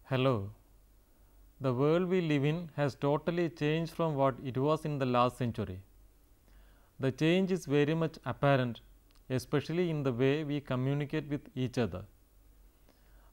Hello. The world we live in has totally changed from what it was in the last century. The change is very much apparent, especially in the way we communicate with each other.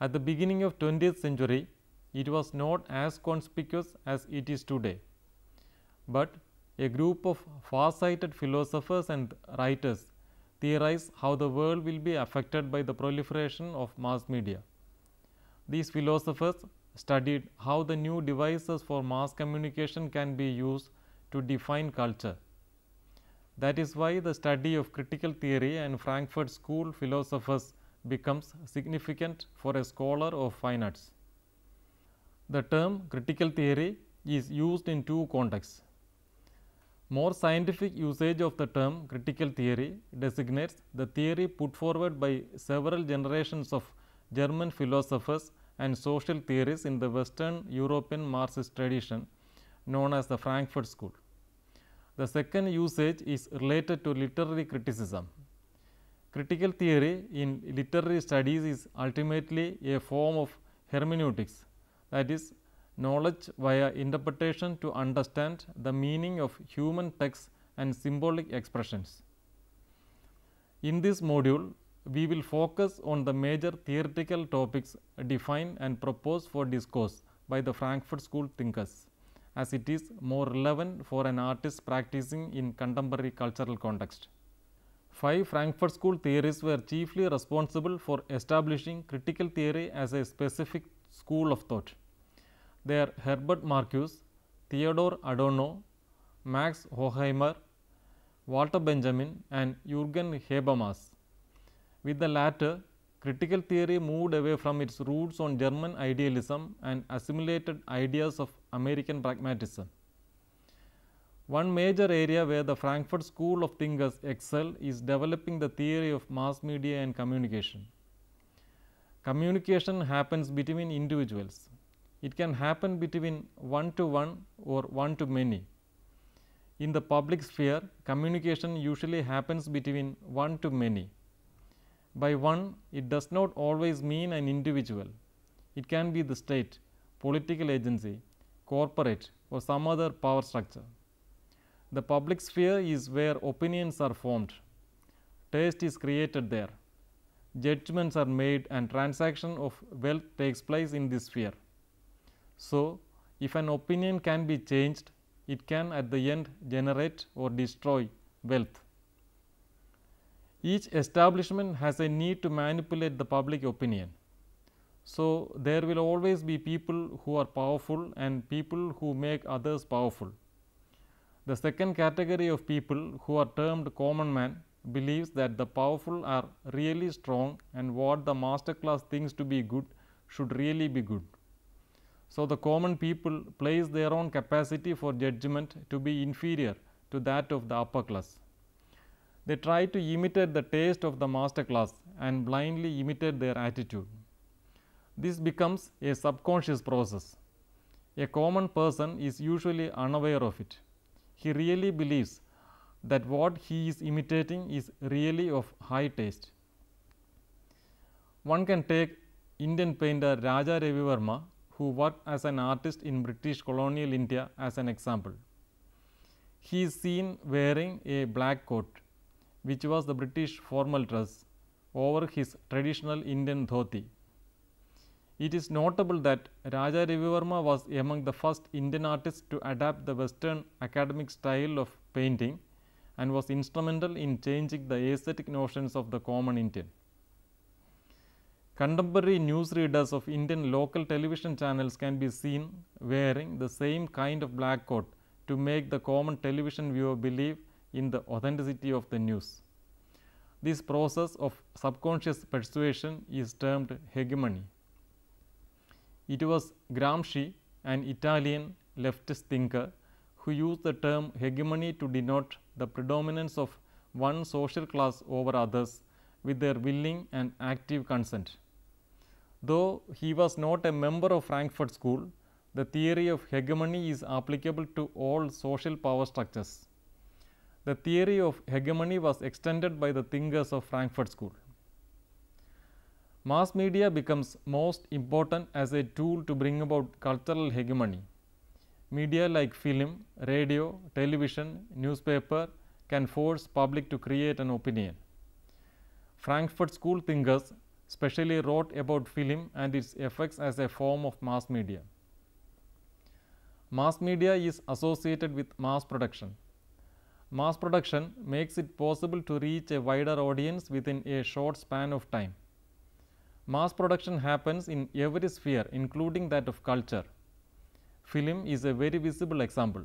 At the beginning of 20th century, it was not as conspicuous as it is today. But a group of far-sighted philosophers and writers theorize how the world will be affected by the proliferation of mass media. These philosophers studied how the new devices for mass communication can be used to define culture. That is why the study of critical theory and Frankfurt School philosophers becomes significant for a scholar of fine arts. The term critical theory is used in two contexts. More scientific usage of the term critical theory designates the theory put forward by several generations of German philosophers and social theorists in the Western European Marxist tradition known as the Frankfurt School. The second usage is related to literary criticism. Critical theory in literary studies is ultimately a form of hermeneutics, that is, knowledge via interpretation to understand the meaning of human texts and symbolic expressions. In this module, we will focus on the major theoretical topics defined and proposed for discourse by the Frankfurt School thinkers, as it is more relevant for an artist practicing in contemporary cultural context. 5 Frankfurt School theorists were chiefly responsible for establishing critical theory as a specific school of thought. They are Herbert Marcuse, Theodor Adorno, Max Horkheimer, Walter Benjamin, and Jürgen Habermas. With the latter, critical theory moved away from its roots on German idealism and assimilated ideas of American pragmatism. One major area where the Frankfurt School of thinkers excel is developing the theory of mass media and communication. Communication happens between individuals. It can happen between one to one or one to many. In the public sphere, communication usually happens between one to many. By one, it does not always mean an individual. It can be the state, political agency, corporate, or some other power structure. The public sphere is where opinions are formed. Taste is created there. Judgments are made and transaction of wealth takes place in this sphere. So, if an opinion can be changed, it can at the end generate or destroy wealth. Each establishment has a need to manipulate the public opinion. So, there will always be people who are powerful and people who make others powerful. The second category of people, who are termed common man, believes that the powerful are really strong and what the master class thinks to be good should really be good. So, the common people place their own capacity for judgment to be inferior to that of the upper class. They try to imitate the taste of the master class and blindly imitate their attitude. This becomes a subconscious process. A common person is usually unaware of it. He really believes that what he is imitating is really of high taste. One can take Indian painter Raja Ravi Verma, who worked as an artist in British colonial India, as an example. He is seen wearing a black coat, which was the British formal dress, over his traditional Indian dhoti. It is notable that Raja Ravi Verma was among the first Indian artists to adapt the Western academic style of painting and was instrumental in changing the aesthetic notions of the common Indian. Contemporary newsreaders of Indian local television channels can be seen wearing the same kind of black coat to make the common television viewer believe in the authenticity of the news. This process of subconscious persuasion is termed hegemony. It was Gramsci, an Italian leftist thinker, who used the term hegemony to denote the predominance of one social class over others with their willing and active consent. Though he was not a member of Frankfurt School, the theory of hegemony is applicable to all social power structures. The theory of hegemony was extended by the thinkers of Frankfurt School. Mass media becomes most important as a tool to bring about cultural hegemony. Media like film, radio, television, newspaper can force public to create an opinion. Frankfurt School thinkers specially wrote about film and its effects as a form of mass media. Mass media is associated with mass production. Mass production makes it possible to reach a wider audience within a short span of time. Mass production happens in every sphere, including that of culture. Film is a very visible example.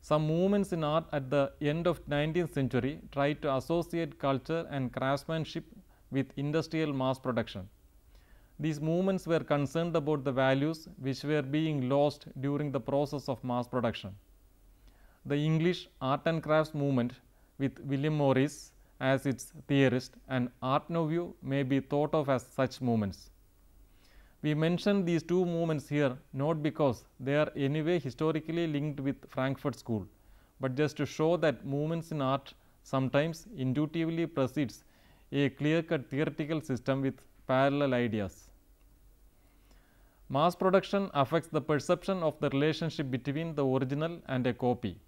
Some movements in art at the end of 19th century tried to associate culture and craftsmanship with industrial mass production. These movements were concerned about the values which were being lost during the process of mass production. The English art and crafts movement, with William Morris as its theorist, and Art Nouveau may be thought of as such movements. We mention these two movements here not because they are anyway historically linked with Frankfurt School, but just to show that movements in art sometimes intuitively precedes a clear-cut theoretical system with parallel ideas. Mass production affects the perception of the relationship between the original and a copy.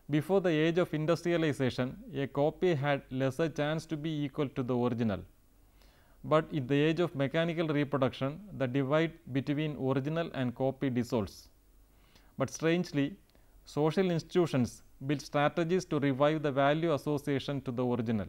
Before the age of industrialization, a copy had lesser chance to be equal to the original. But in the age of mechanical reproduction, the divide between original and copy dissolves. But strangely, social institutions build strategies to revive the value association to the original.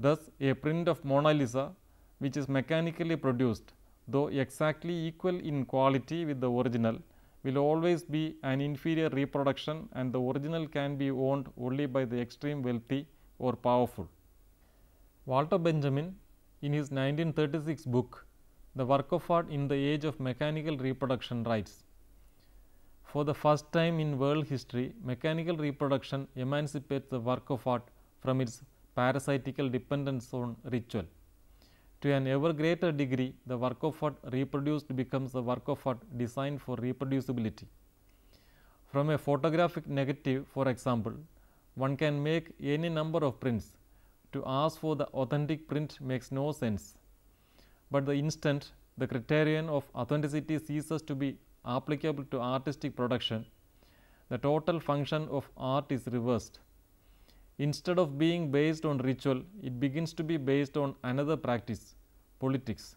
Thus, a print of Mona Lisa, which is mechanically produced, though exactly equal in quality with the original, will always be an inferior reproduction, and the original can be owned only by the extreme wealthy or powerful. Walter Benjamin, in his 1936 book, The Work of Art in the Age of Mechanical Reproduction, writes, "For the first time in world history, mechanical reproduction emancipates the work of art from its parasitical dependence on ritual. To an ever greater degree, the work of art reproduced becomes the work of art designed for reproducibility. From a photographic negative, for example, one can make any number of prints. To ask for the authentic print makes no sense. But the instant the criterion of authenticity ceases to be applicable to artistic production, the total function of art is reversed. Instead of being based on ritual, it begins to be based on another practice, politics."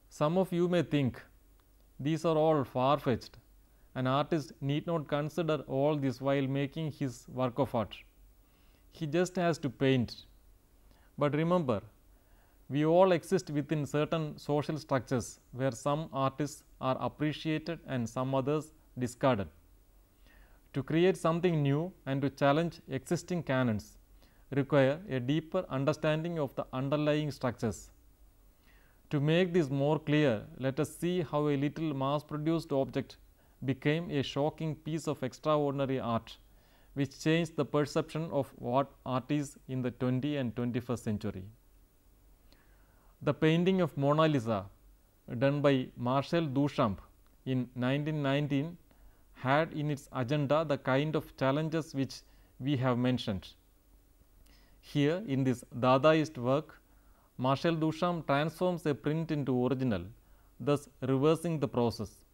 Some of you may think these are all far-fetched. An artist need not consider all this while making his work of art. He just has to paint. But remember, we all exist within certain social structures where some artists are appreciated and some others discarded. To create something new and to challenge existing canons require a deeper understanding of the underlying structures. To make this more clear, let us see how a little mass-produced object became a shocking piece of extraordinary art, which changed the perception of what art is in the 20th and 21st century. The painting of Mona Lisa, done by Marcel Duchamp in 1919, had in its agenda the kind of challenges which we have mentioned. Here in this Dadaist work, Marcel Duchamp transforms a print into original, thus reversing the process.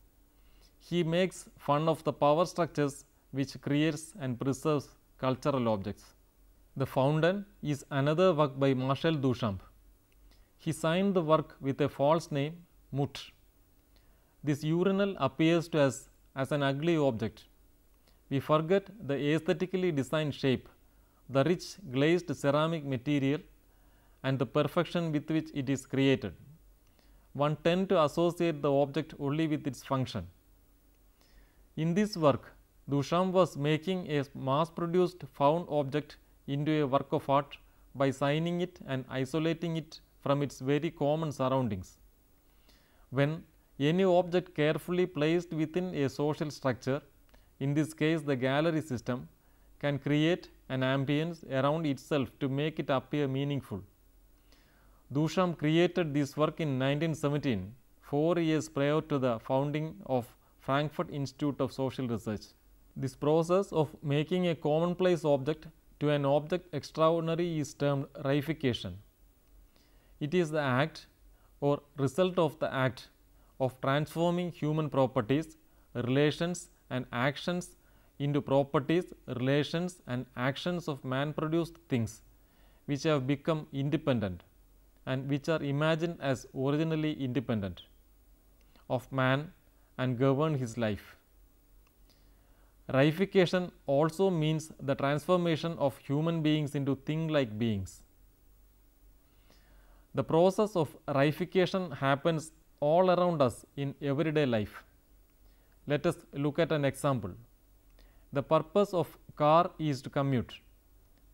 He makes fun of the power structures which creates and preserves cultural objects. The Fountain is another work by Marcel Duchamp. He signed the work with a false name, Mutt. This urinal appears to us as an ugly object. We forget the aesthetically designed shape, the rich glazed ceramic material, and the perfection with which it is created. One tends to associate the object only with its function. In this work, Duchamp was making a mass-produced found object into a work of art by signing it and isolating it from its very common surroundings. When any object carefully placed within a social structure, in this case the gallery system, can create an ambience around itself to make it appear meaningful. Duchamp created this work in 1917, 4 years prior to the founding of Frankfurt Institute of Social Research. This process of making a commonplace object to an object extraordinary is termed reification. It is the act or result of the act of transforming human properties, relations and actions into properties, relations and actions of man produced things which have become independent and which are imagined as originally independent of man and govern his life. Reification also means the transformation of human beings into thing-like beings. The process of reification happens all around us in everyday life. Let us look at an example. The purpose of car is to commute,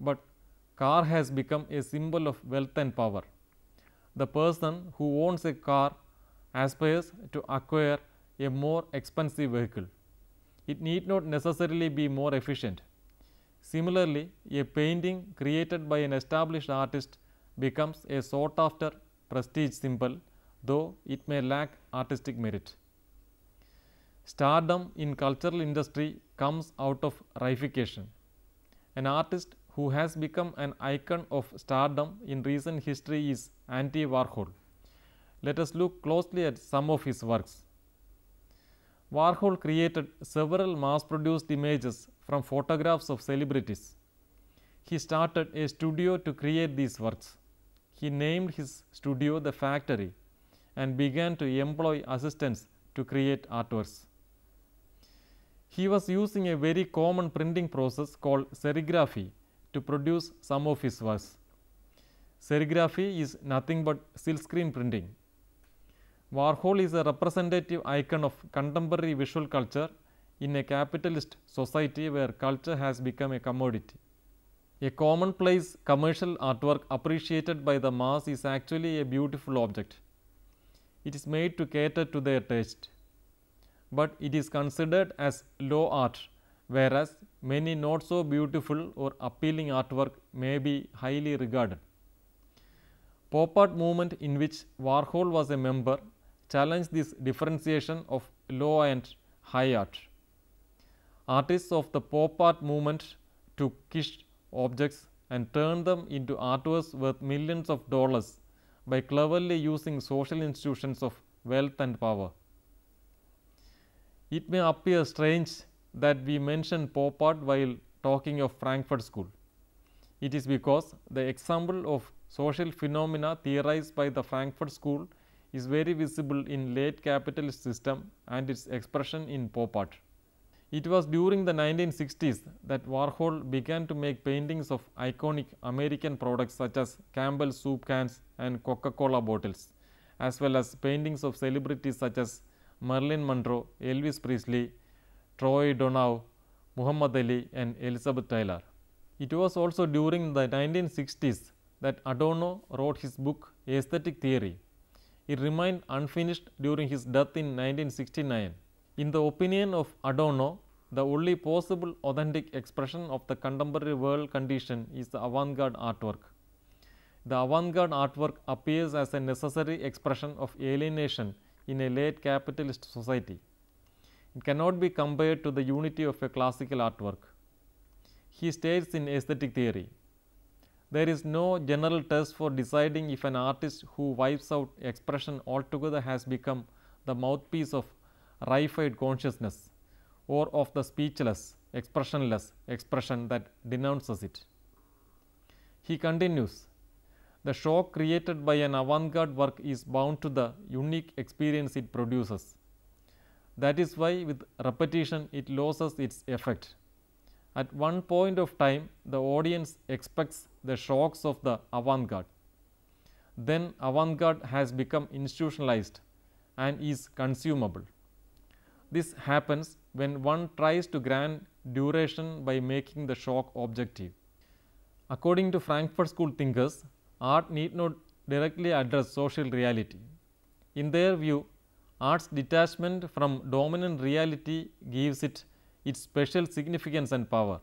but car has become a symbol of wealth and power. The person who owns a car aspires to acquire a more expensive vehicle. It need not necessarily be more efficient. Similarly, a painting created by an established artist becomes a sought after prestige symbol, though it may lack artistic merit. Stardom in cultural industry comes out of reification. An artist who has become an icon of stardom in recent history is Andy Warhol. Let us look closely at some of his works. Warhol created several mass-produced images from photographs of celebrities. He started a studio to create these works. He named his studio The Factory and began to employ assistants to create artworks. He was using a very common printing process called serigraphy to produce some of his works. Serigraphy is nothing but silkscreen printing. Warhol is a representative icon of contemporary visual culture in a capitalist society where culture has become a commodity. A commonplace commercial artwork appreciated by the mass is actually a beautiful object. It is made to cater to their taste, but it is considered as low art, whereas many not so beautiful or appealing artwork may be highly regarded. Pop art movement, in which Warhol was a member, challenged this differentiation of low and high art. Artists of the pop art movement took kitsch objects and turned them into artworks worth millions of dollars by cleverly using social institutions of wealth and power. It may appear strange that we mention pop art while talking of Frankfurt School. It is because the example of social phenomena theorized by the Frankfurt School is very visible in late capitalist system and its expression in pop art. It was during the 1960s that Warhol began to make paintings of iconic American products such as Campbell's soup cans and Coca-Cola bottles, as well as paintings of celebrities such as Marilyn Monroe, Elvis Presley, Troy Donau, Muhammad Ali and Elizabeth Taylor. It was also during the 1960s that Adorno wrote his book Aesthetic Theory. It remained unfinished during his death in 1969. In the opinion of Adorno, the only possible authentic expression of the contemporary world condition is the avant-garde artwork. The avant-garde artwork appears as a necessary expression of alienation in a late capitalist society. It cannot be compared to the unity of a classical artwork. He states in Aesthetic Theory, there is no general test for deciding if an artist who wipes out expression altogether has become the mouthpiece of reified consciousness or of the speechless, expressionless expression that denounces it. He continues, the shock created by an avant-garde work is bound to the unique experience it produces. That is why with repetition it loses its effect. At one point of time, the audience expects the shocks of the avant-garde. Then avant-garde has become institutionalized and is consumable. This happens when one tries to grant duration by making the shock objective. According to Frankfurt School thinkers, art need not directly address social reality. In their view, art's detachment from dominant reality gives it its special significance and power.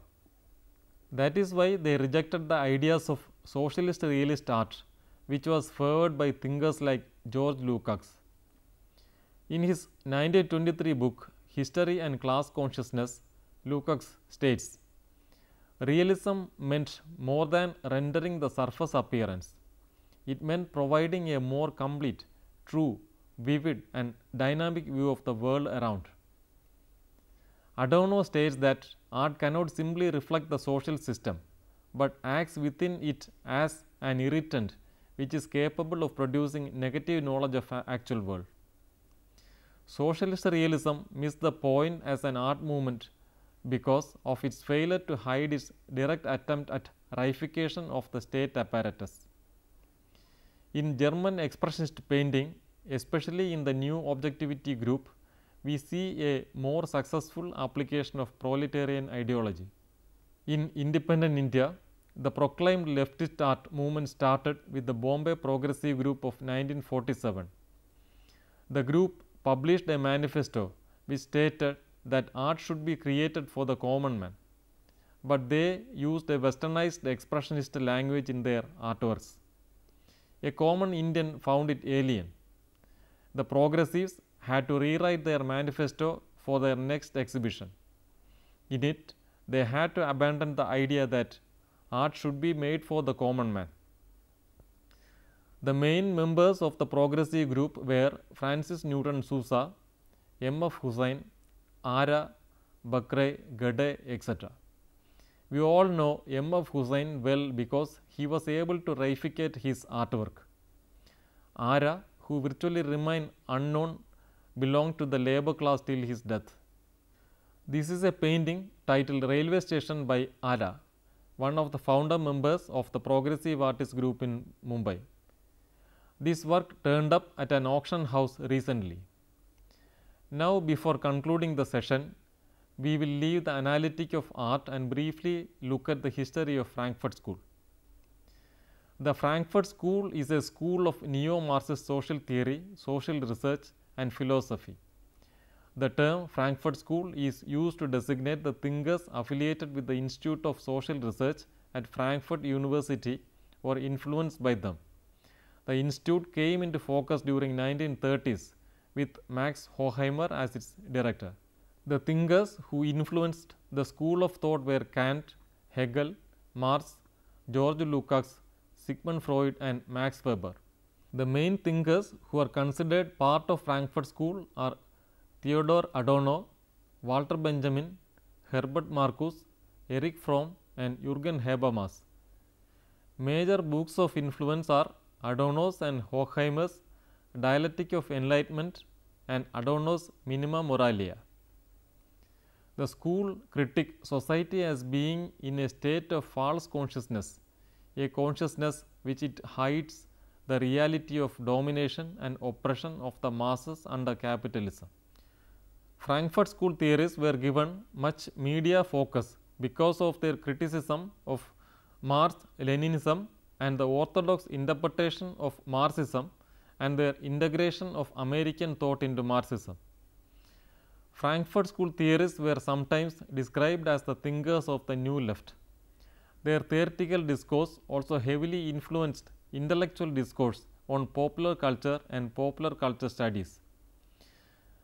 That is why they rejected the ideas of socialist realist art, which was favored by thinkers like George Lukács. In his 1923 book, History and Class Consciousness, Lukács states, realism meant more than rendering the surface appearance. It meant providing a more complete, true, vivid, and dynamic view of the world around. Adorno states that art cannot simply reflect the social system, but acts within it as an irritant which is capable of producing negative knowledge of actual world. Socialist realism missed the point as an art movement because of its failure to hide its direct attempt at reification of the state apparatus. In German expressionist painting, especially in the new objectivity group, we see a more successful application of proletarian ideology. In independent India, the proclaimed leftist art movement started with the Bombay Progressive Group of 1947. The group published a manifesto which stated that art should be created for the common man, but they used a westernized expressionist language in their artworks. A common Indian found it alien. The progressives had to rewrite their manifesto for their next exhibition. In it, they had to abandon the idea that art should be made for the common man. The main members of the progressive group were Francis Newton Sousa, M. F. Hussain, Ara, Bakray, Gade, etc. We all know M. F. Hussain well because he was able to reificate his artwork. Ara, who virtually remained unknown, belonged to the labor class till his death. This is a painting titled Railway Station by Ara, one of the founder members of the progressive artist group in Mumbai. This work turned up at an auction house recently. Now, before concluding the session, we will leave the analytic of art and briefly look at the history of Frankfurt School. The Frankfurt School is a school of neo-Marxist social theory, social research, and philosophy. The term Frankfurt School is used to designate the thinkers affiliated with the Institute of Social Research at Frankfurt University or influenced by them. The institute came into focus during 1930s with Max Horkheimer as its director. The thinkers who influenced the school of thought were Kant, Hegel, Marx, George Lukács, Sigmund Freud, and Max Weber. The main thinkers who are considered part of Frankfurt School are Theodor Adorno, Walter Benjamin, Herbert Marcuse, Erich Fromm, and Jürgen Habermas. Major books of influence are Adorno's and Horkheimer's Dialectic of Enlightenment and Adorno's Minima Moralia. The school critic society as being in a state of false consciousness, a consciousness which it hides the reality of domination and oppression of the masses under capitalism. Frankfurt School theories were given much media focus because of their criticism of Marx-Leninism and the orthodox interpretation of Marxism and their integration of American thought into Marxism. Frankfurt School theories were sometimes described as the thinkers of the New Left. Their theoretical discourse also heavily influenced intellectual discourse on popular culture and popular culture studies.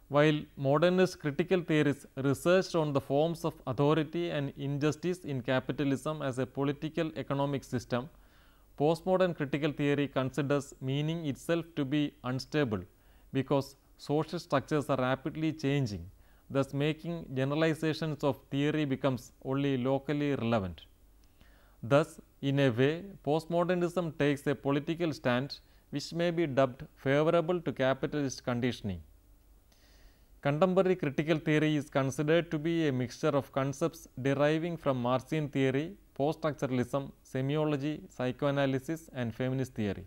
While modernist critical theories researched on the forms of authority and injustice in capitalism as a political economic system, postmodern critical theory considers meaning itself to be unstable because social structures are rapidly changing, thus making generalizations of theory becomes only locally relevant. Thus, in a way, postmodernism takes a political stand which may be dubbed favorable to capitalist conditioning. Contemporary critical theory is considered to be a mixture of concepts deriving from Marxian theory, post-structuralism, semiology, psychoanalysis, and feminist theory.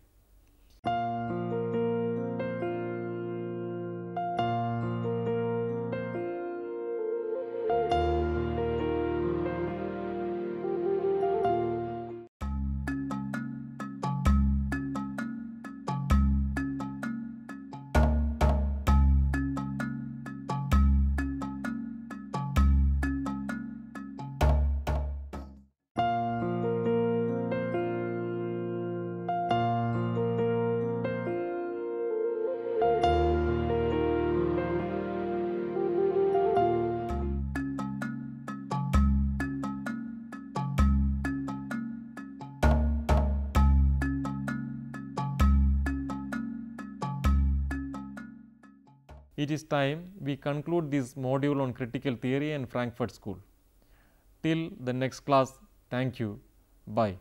It is time we conclude this module on critical theory and Frankfurt School. Till the next class, thank you. Bye.